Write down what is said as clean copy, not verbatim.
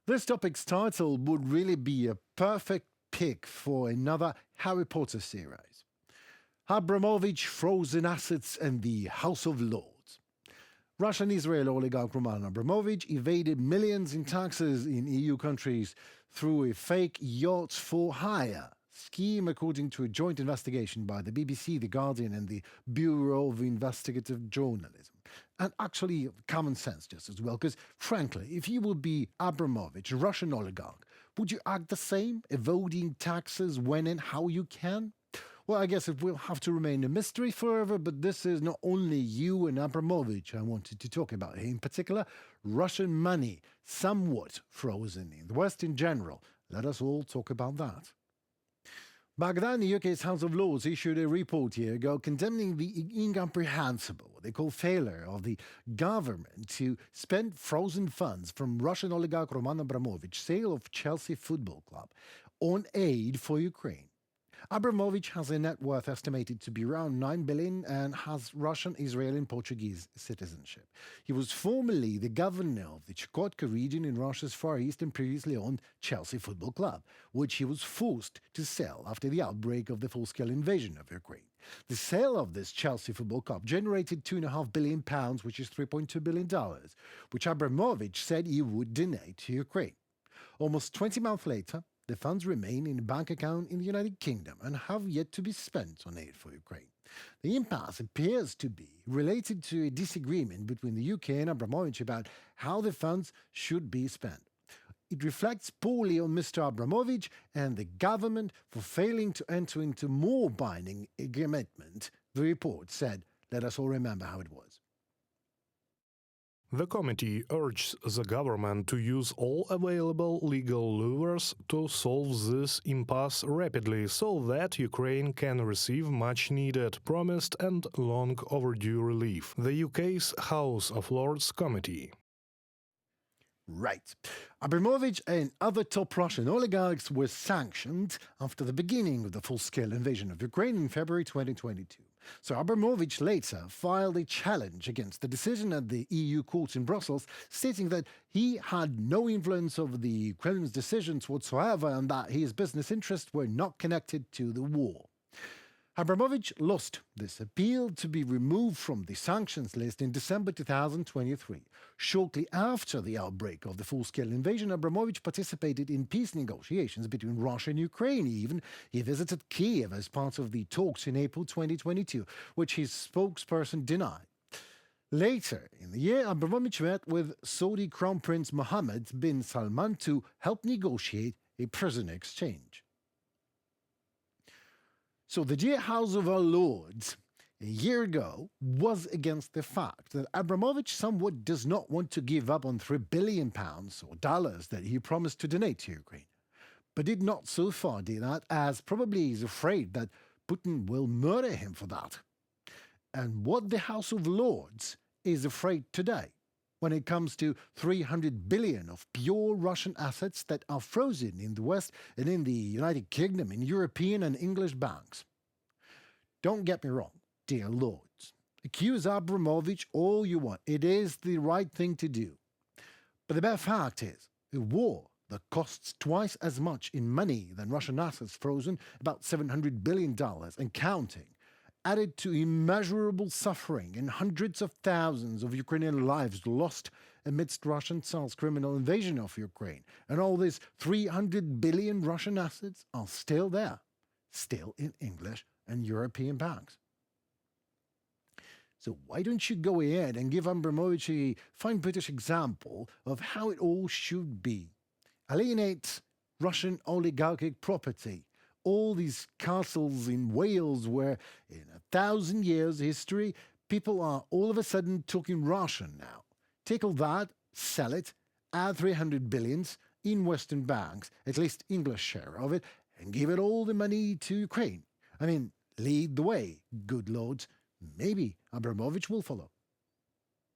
This topic's title would really be a perfect pick for another Harry Potter series. Abramovich, frozen assets, and the House of Lords. Russian-Israel oligarch Roman Abramovich evaded millions in taxes in EU countries through a fake yacht-for-hire scheme, according to a joint investigation by the BBC, The Guardian, and the Bureau of Investigative Journalism. And actually, common sense just as well, because frankly, if you would be Abramovich, a Russian oligarch, would you act the same, avoiding taxes when and how you can? Well, I guess it will have to remain a mystery forever, but this is not only you and Abramovich I wanted to talk about. In particular, Russian money, somewhat frozen in the West in general. Let us all talk about that. Back then, the UK's House of Lords issued a report a year ago condemning the incomprehensible, what they call failure of the government to spend frozen funds from Russian oligarch Roman Abramovich's sale of Chelsea Football Club on aid for Ukraine. Abramovich has a net worth estimated to be around 9 billion and has Russian, Israeli and Portuguese citizenship. He was formerly the governor of the Chukotka region in Russia's Far East and previously owned Chelsea Football Club, which he was forced to sell after the outbreak of the full-scale invasion of Ukraine. The sale of this Chelsea Football Club generated £2.5 billion, which is $3.2 billion, which Abramovich said he would donate to Ukraine. Almost 20 months later, the funds remain in a bank account in the United Kingdom and have yet to be spent on aid for Ukraine. The impasse appears to be related to a disagreement between the UK and Abramovich about how the funds should be spent. It reflects poorly on Mr. Abramovich and the government for failing to enter into more binding agreement, the report said. Let us all remember how it was. The committee urges the government to use all available legal levers to solve this impasse rapidly so that Ukraine can receive much-needed, promised and long-overdue relief. The UK's House of Lords Committee. Right. Abramovich and other top Russian oligarchs were sanctioned after the beginning of the full-scale invasion of Ukraine in February 2022. So Abramovich later filed a challenge against the decision at the EU court in Brussels, stating that he had no influence over the Kremlin's decisions whatsoever and that his business interests were not connected to the war. Abramovich lost this appeal to be removed from the sanctions list in December 2023. Shortly after the outbreak of the full-scale invasion, Abramovich participated in peace negotiations between Russia and Ukraine. He visited Kiev as part of the talks in April 2022, which his spokesperson denied. Later in the year, Abramovich met with Saudi Crown Prince Mohammed bin Salman to help negotiate a prisoner exchange. So the dear House of our Lords, a year ago, was against the fact that Abramovich somewhat does not want to give up on £3 billion or dollars that he promised to donate to Ukraine, but did not so far do that, as probably he's afraid that Putin will murder him for that. And what the House of Lords is afraid today, when it comes to 300 billion of pure Russian assets that are frozen in the West and in the United Kingdom in European and English banks. Don't get me wrong, dear Lords. Accuse Abramovich all you want. It is the right thing to do. But the bare fact is, a war that costs twice as much in money than Russian assets frozen, about $700 billion and counting, added to immeasurable suffering and hundreds of thousands of Ukrainian lives lost amidst Russian-style criminal invasion of Ukraine. And all these 300 billion Russian assets are still there, still in English and European banks. So why don't you go ahead and give Abramovich a fine British example of how it all should be? Alienate Russian oligarchic property. All these castles in Wales where, in 1,000 years history, people are all of a sudden talking Russian now. Take all that, sell it, add 300 billions in Western banks, at least English share of it, and give it all the money to Ukraine. I mean, lead the way, good lords. Maybe Abramovich will follow.